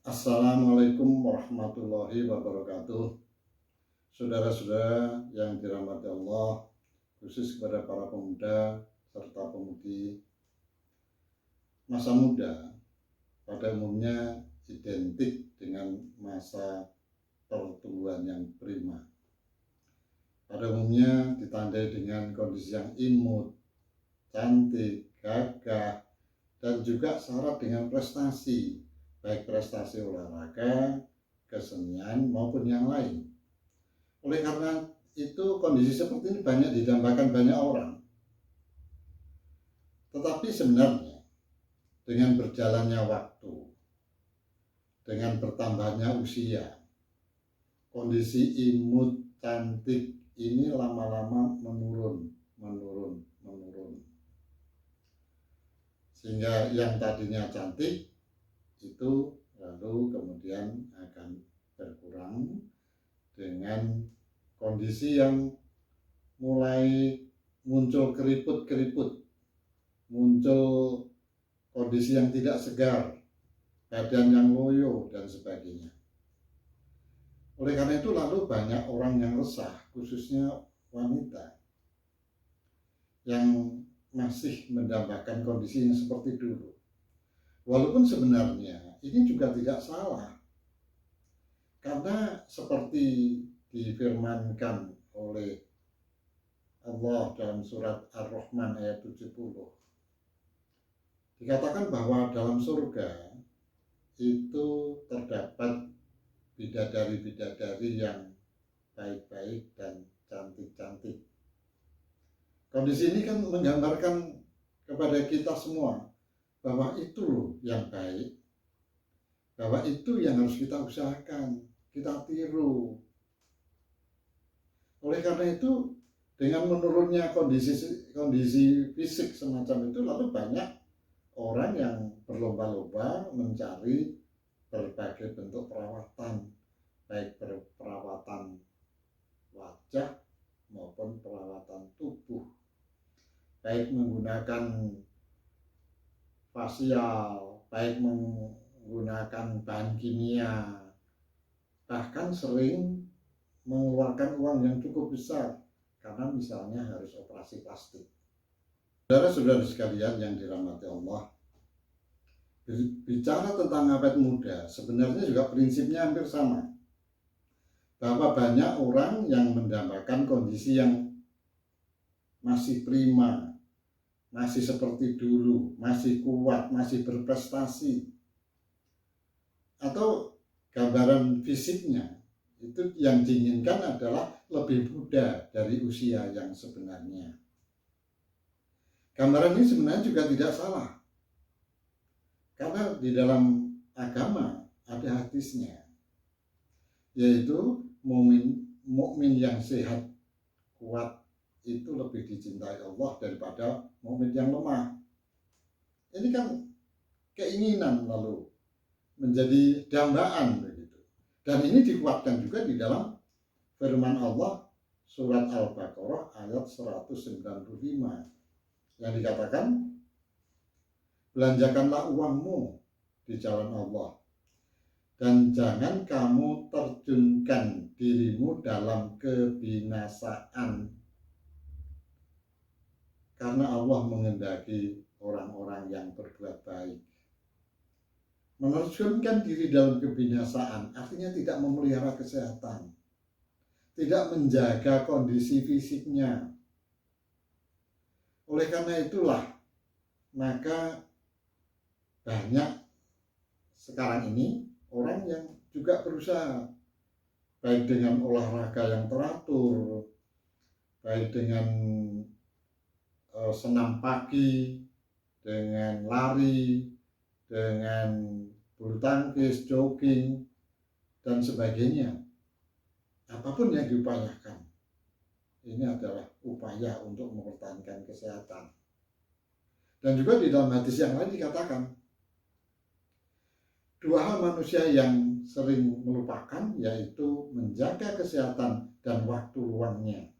Assalamualaikum warahmatullahi wabarakatuh. Saudara-saudara yang dirahmati Allah, khusus kepada para pemuda serta pemudi. Masa muda pada umumnya identik dengan masa pertumbuhan yang prima. Pada umumnya ditandai dengan kondisi yang imut, cantik, gagah, dan juga syarat dengan prestasi, baik prestasi olahraga, kesenian maupun yang lain. Oleh karena itu kondisi seperti ini banyak didambakan banyak orang. Tetapi sebenarnya dengan berjalannya waktu, dengan bertambahnya usia, kondisi imut, cantik ini lama-lama menurun. Sehingga yang tadinya cantik itu lalu kemudian akan berkurang dengan kondisi yang mulai muncul keriput-keriput, muncul kondisi yang tidak segar, badan yang loyo dan sebagainya. Oleh karena itu lalu banyak orang yang resah, khususnya wanita yang masih mendambakan kondisi yang seperti dulu. Walaupun sebenarnya ini juga tidak salah, karena seperti difirmankan oleh Allah dalam surat Ar-Rahman ayat 70, dikatakan bahwa dalam surga itu terdapat bidadari-bidadari yang baik-baik dan cantik-cantik. Kondisi ini kan menggambarkan kepada kita semua bahwa itu loh yang baik, bahwa itu yang harus kita usahakan, kita tiru. Oleh karena itu, dengan menurunnya kondisi fisik semacam itu, lalu banyak orang yang berlomba-lomba mencari berbagai bentuk perawatan, baik perawatan wajah maupun perawatan tubuh, baik menggunakan fasial, baik menggunakan bahan kimia, bahkan sering mengeluarkan uang yang cukup besar karena misalnya harus operasi plastik. Saudara-saudara sekalian yang dirahmati Allah, bicara tentang awet muda sebenarnya juga prinsipnya hampir sama, bahwa banyak orang yang mendambakan kondisi yang masih prima, masih seperti dulu, masih kuat, masih berprestasi, atau gambaran fisiknya itu yang diinginkan adalah lebih muda dari usia yang sebenarnya. Gambaran ini sebenarnya juga tidak salah, karena di dalam agama ada hadisnya, yaitu mukmin yang sehat kuat itu lebih dicintai Allah daripada mukmin yang lemah. Ini kan keinginan lalu menjadi dambaan begitu. Dan ini dikuatkan juga di dalam firman Allah surat Al-Baqarah ayat 195 yang dikatakan, belanjakanlah uangmu di jalan Allah dan jangan kamu terjunkan dirimu dalam kebinasaan, karena Allah menghendaki orang-orang yang berbuat baik. Menerjunkan diri dalam kebinasaan artinya tidak memelihara kesehatan, tidak menjaga kondisi fisiknya. Oleh karena itulah maka banyak sekarang ini orang yang juga berusaha, baik dengan olahraga yang teratur, baik dengan senam pagi, dengan lari, dengan bulu tangkis, jogging, dan sebagainya. Apapun yang diupayakan, ini adalah upaya untuk mempertahankan kesehatan. Dan juga di dalam hadis yang lain dikatakan, dua hal manusia yang sering melupakan, yaitu menjaga kesehatan dan waktu luangnya.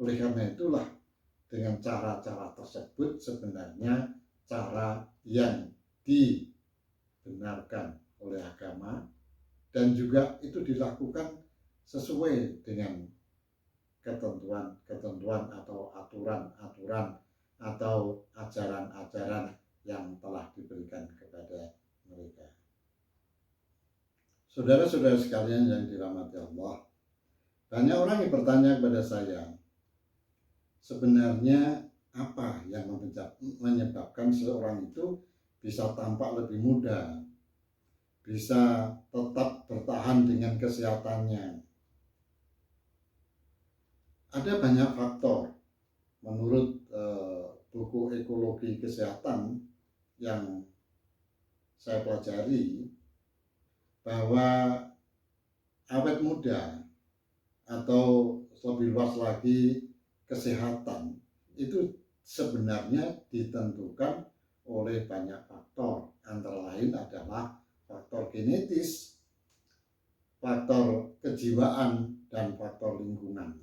Oleh karena itulah dengan cara-cara tersebut sebenarnya cara yang dibenarkan, oleh agama, dan juga itu dilakukan sesuai dengan ketentuan atau aturan-aturan atau ajaran-ajaran yang telah diberikan kepada mereka. Saudara-saudara sekalian yang dirahmati Allah, banyak orang yang bertanya kepada saya, sebenarnya apa yang menyebabkan seorang itu bisa tampak lebih muda, bisa tetap bertahan dengan kesehatannya. Ada banyak faktor menurut buku ekologi kesehatan yang saya pelajari, bahwa awet muda atau lebih luas lagi kesehatan itu sebenarnya ditentukan oleh banyak faktor, antara lain adalah faktor genetis, faktor kejiwaan, dan faktor lingkungan.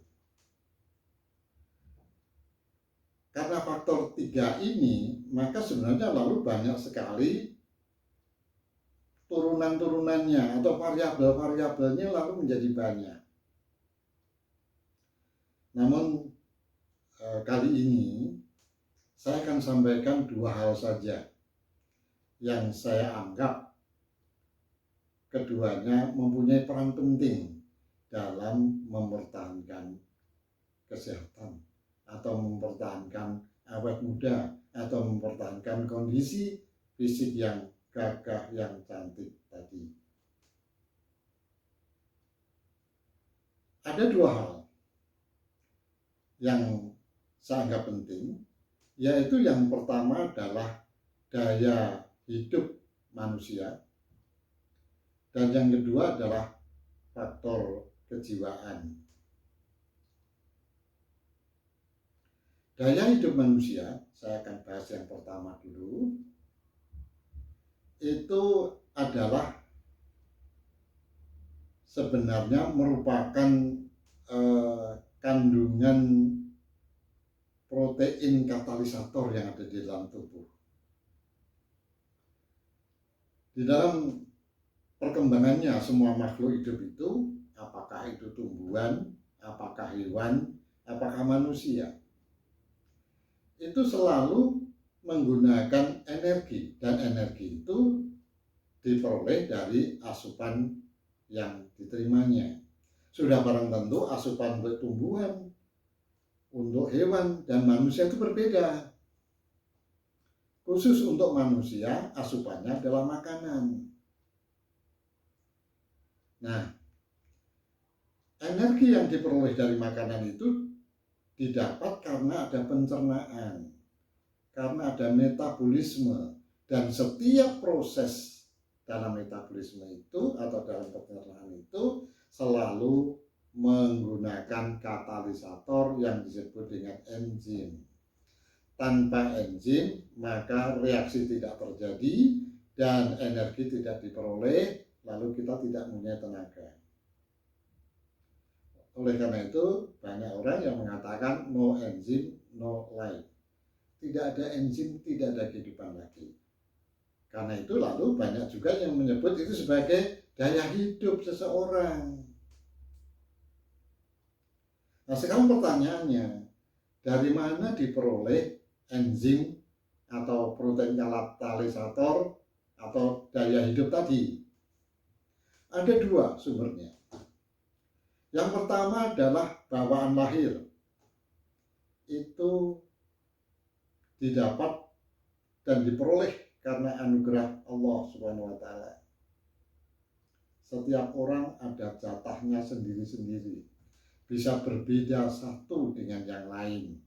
Karena faktor 3 ini, maka sebenarnya lalu banyak sekali turunan-turunannya atau variabel-variabelnya lalu menjadi banyak. Namun kali ini saya akan sampaikan 2 hal saja yang saya anggap keduanya mempunyai peran penting dalam mempertahankan kesehatan atau mempertahankan awet muda atau mempertahankan kondisi fisik yang gagah, yang cantik tadi. Ada 2 hal yang saya anggap penting, yaitu yang pertama adalah daya hidup manusia, dan yang kedua adalah faktor kejiwaan. Daya hidup manusia, saya akan bahas yang pertama dulu. Itu adalah sebenarnya merupakan kandungan protein katalisator yang ada di dalam tubuh. Di dalam perkembangannya semua makhluk hidup itu, apakah itu tumbuhan, apakah hewan, apakah manusia, itu selalu menggunakan energi, dan energi itu diperoleh dari asupan yang diterimanya. Sudah barang tentu asupan untuk tumbuhan, untuk hewan, dan manusia itu berbeda. Khusus untuk manusia, asupannya adalah makanan. Nah, energi yang diperoleh dari makanan itu didapat karena ada pencernaan, karena ada metabolisme, dan setiap proses dalam metabolisme itu atau dalam pencernaan itu selalu menggunakan katalisator yang disebut dengan enzim. Tanpa enzim maka reaksi tidak terjadi dan energi tidak diperoleh, lalu kita tidak punya tenaga. Oleh karena itu banyak orang yang mengatakan no enzim, no life. Tidak ada enzim, tidak ada kehidupan lagi. Karena itu lalu banyak juga yang menyebut itu sebagai daya hidup seseorang. Nah, sekarang pertanyaannya, dari mana diperoleh enzim atau protein katalisator atau daya hidup tadi? Ada 2 sumbernya. Yang pertama adalah bawaan lahir. Itu didapat dan diperoleh karena anugerah Allah Subhanahu wa taala. Setiap orang ada jatahnya sendiri-sendiri. Bisa berbeda satu dengan yang lain.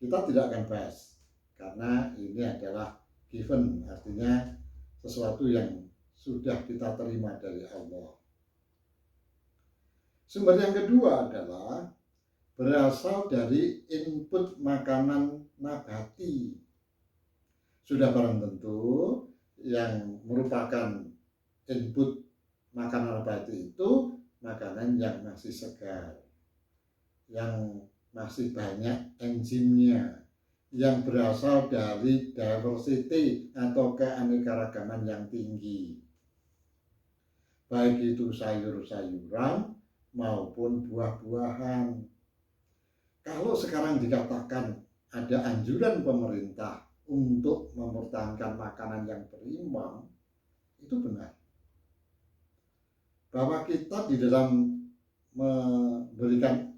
Kita tidak akan bahas karena ini adalah given, artinya sesuatu yang sudah kita terima dari Allah. Sumber yang kedua adalah berasal dari input makanan nabati. Sudah barang tentu yang merupakan input makanan nabati itu makanan yang masih segar, yang masih banyak enzimnya, yang berasal dari diversity atau keanekaragaman yang tinggi, baik itu sayur-sayuran maupun buah-buahan. Kalau sekarang dikatakan ada anjuran pemerintah untuk mempertahankan makanan yang berimbang, itu benar. Bahwa kita di dalam memberikan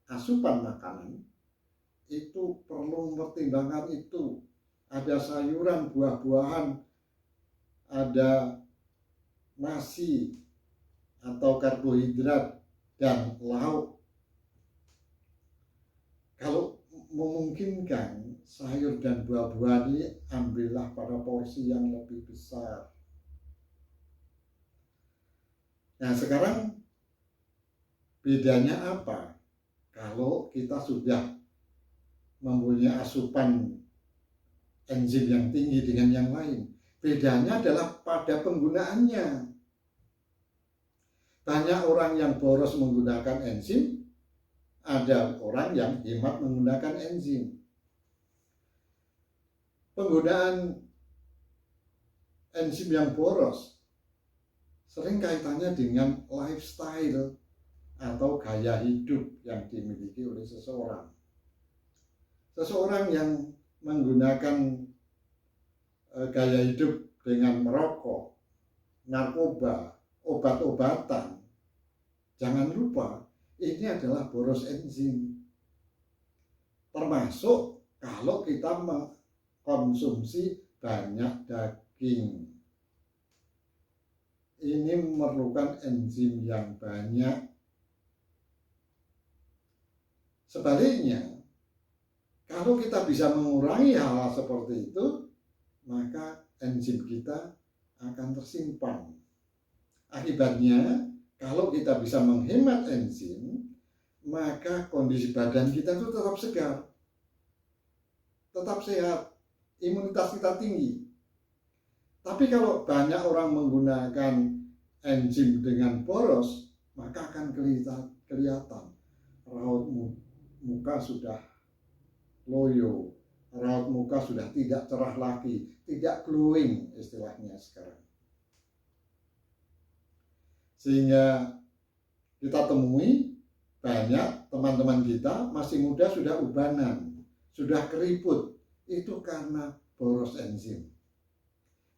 asupan makanan itu perlu mempertimbangkan itu. Ada sayuran, buah-buahan, ada nasi atau karbohidrat dan lauk. Kalau memungkinkan sayur dan buah-buahan ini ambillah pada porsi yang lebih besar. Nah, sekarang bedanya apa? Kalau kita sudah mempunyai asupan enzim yang tinggi dengan yang lain, bedanya adalah pada penggunaannya. Banyak orang yang boros menggunakan enzim, ada orang yang hemat menggunakan enzim. Penggunaan enzim yang boros sering kaitannya dengan lifestyle atau gaya hidup yang dimiliki oleh seseorang. Seseorang yang menggunakan gaya hidup dengan merokok, narkoba, obat-obatan, jangan lupa ini adalah boros enzim. Termasuk kalau kita mengkonsumsi banyak daging. Ini memerlukan enzim yang banyak. Sebaliknya, kalau kita bisa mengurangi hal-hal seperti itu, maka enzim kita akan tersimpan. Akibatnya, kalau kita bisa menghemat enzim, maka kondisi badan kita itu tetap segar, tetap sehat, imunitas kita tinggi. Tapi kalau banyak orang menggunakan enzim dengan boros, maka akan kelihatan raut muka sudah loyo, raut muka sudah tidak cerah lagi, tidak glowing istilahnya sekarang. Sehingga kita temui banyak teman-teman kita masih muda sudah ubanan, sudah keriput. Itu karena boros enzim.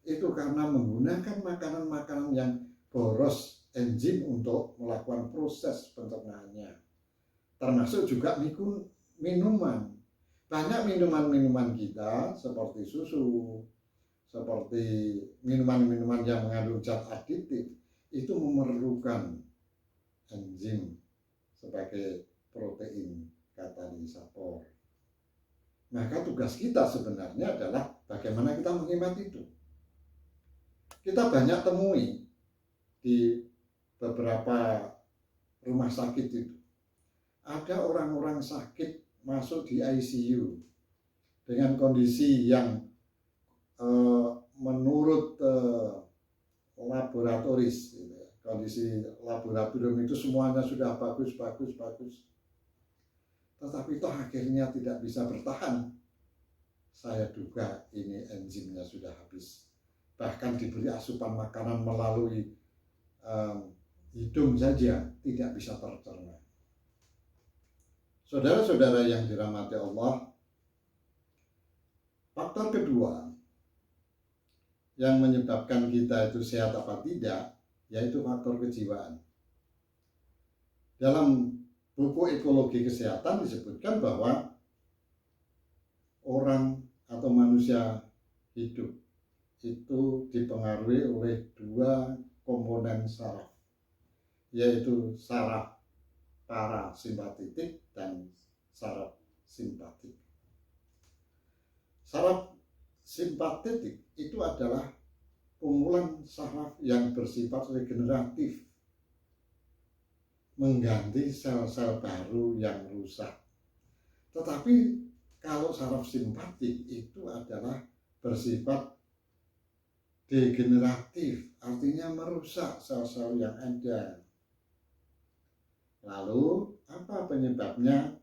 Itu karena menggunakan makanan-makanan yang boros enzim untuk melakukan proses pencernaannya. Termasuk juga minuman. Banyak minuman-minuman kita seperti susu, seperti minuman-minuman yang mengandung zat aditif, itu memerlukan enzim sebagai protein katalisator. Maka tugas kita sebenarnya adalah bagaimana kita menghemat itu. Kita banyak temui di beberapa rumah sakit itu. Ada orang-orang sakit masuk di ICU dengan kondisi yang menurut laboratoris, kondisi laboratorium itu semuanya sudah bagus. Tetapi toh akhirnya tidak bisa bertahan. Saya duga ini enzimnya sudah habis. Bahkan diberi asupan makanan melalui hidung saja tidak bisa tercerna. Saudara-saudara yang dirahmati Allah, faktor kedua yang menyebabkan kita itu sehat apa tidak, yaitu faktor kejiwaan. Dalam buku Ekologi Kesehatan disebutkan bahwa orang atau manusia hidup itu dipengaruhi oleh dua komponen saraf, yaitu saraf parasimpatetik dan saraf simpatik. Saraf simpatetik itu adalah kumpulan saraf yang bersifat regeneratif, mengganti sel-sel baru yang rusak. Tetapi kalau saraf simpatik itu adalah bersifat degeneratif, artinya merusak sel-sel yang ada. Lalu apa penyebabnya?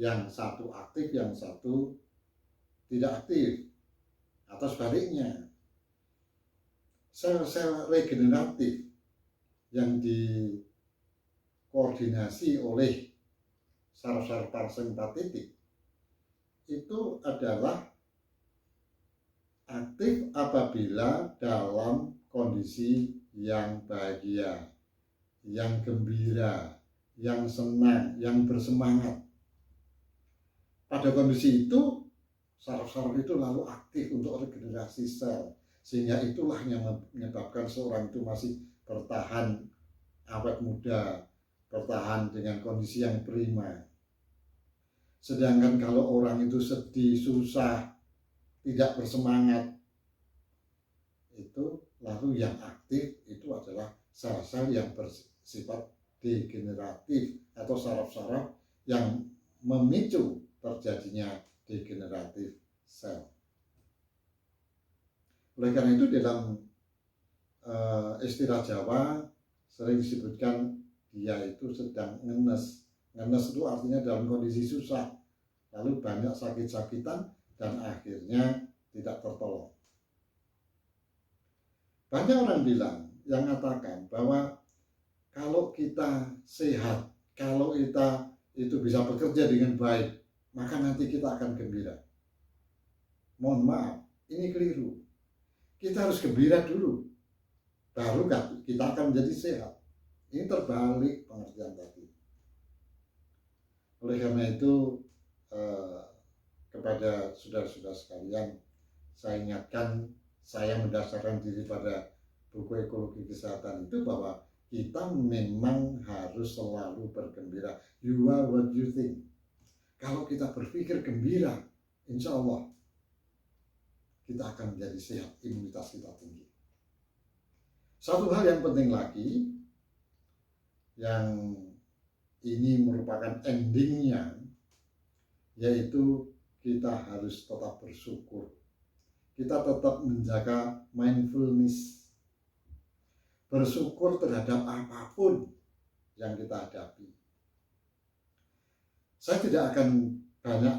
yang satu aktif, yang satu tidak aktif, atau sebaliknya. Sel-sel regeneratif yang dikoordinasi oleh saraf-saraf parasimpatetik itu adalah aktif apabila dalam kondisi yang bahagia, yang gembira, yang senang, yang bersemangat. Pada kondisi itu, saraf-saraf itu lalu aktif untuk regenerasi sel, sehingga itulah yang menyebabkan seorang itu masih bertahan awet muda, bertahan dengan kondisi yang prima. Sedangkan kalau orang itu sedih, susah, tidak bersemangat, itu lalu yang aktif itu adalah sel-sel yang bersifat degeneratif atau saraf-saraf yang memicu terjadinya degeneratif sel. Oleh karena itu dalam istilah Jawa sering disebutkan dia itu sedang ngenes. Ngenes itu artinya dalam kondisi susah, lalu banyak sakit-sakitan dan akhirnya tidak tertolong. Banyak orang bilang yang mengatakan bahwa kalau kita sehat, kalau kita itu bisa bekerja dengan baik, maka nanti kita akan gembira. Mohon maaf, ini keliru. Kita harus gembira dulu, baru kita akan menjadi sehat. Ini terbalik pengertian tadi. Oleh karena itu, kepada saudara-saudara sekalian, saya ingatkan, saya mendasarkan diri pada buku Ekologi Kesehatan itu bahwa kita memang harus selalu bergembira. You are what you think. Kalau kita berpikir gembira, insya Allah kita akan menjadi sehat, imunitas kita tinggi. Satu hal yang penting lagi, yang ini merupakan endingnya, yaitu kita harus tetap bersyukur. Kita tetap menjaga mindfulness. Bersyukur terhadap apapun yang kita hadapi. Saya tidak akan banyak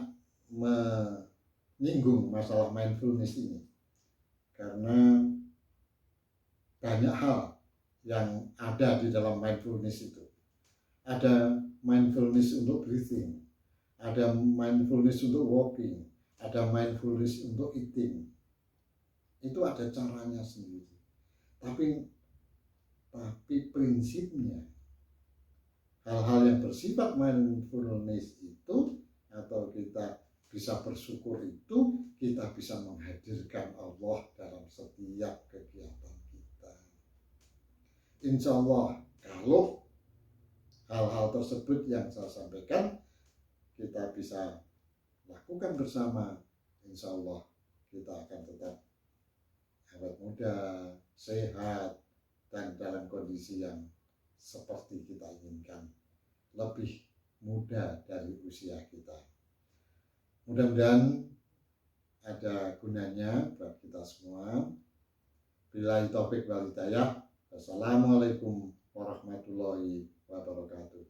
menyinggung masalah mindfulness ini, karena banyak hal yang ada di dalam mindfulness itu. Ada mindfulness untuk breathing, ada mindfulness untuk walking, ada mindfulness untuk eating. Itu ada caranya sendiri. Tapi prinsipnya, hal-hal yang bersifat mindfulness itu, atau kita bisa bersyukur itu, kita bisa menghadirkan Allah dalam setiap kegiatan kita. Insya Allah, kalau hal-hal tersebut yang saya sampaikan kita bisa lakukan bersama, insya Allah kita akan tetap awet muda, sehat, dan dalam kondisi yang seperti kita inginkan, lebih muda dari usia kita. Mudah-mudahan ada gunanya buat kita semua. Billahi taufik wal hidayah. Wassalamualaikum warahmatullahi wabarakatuh.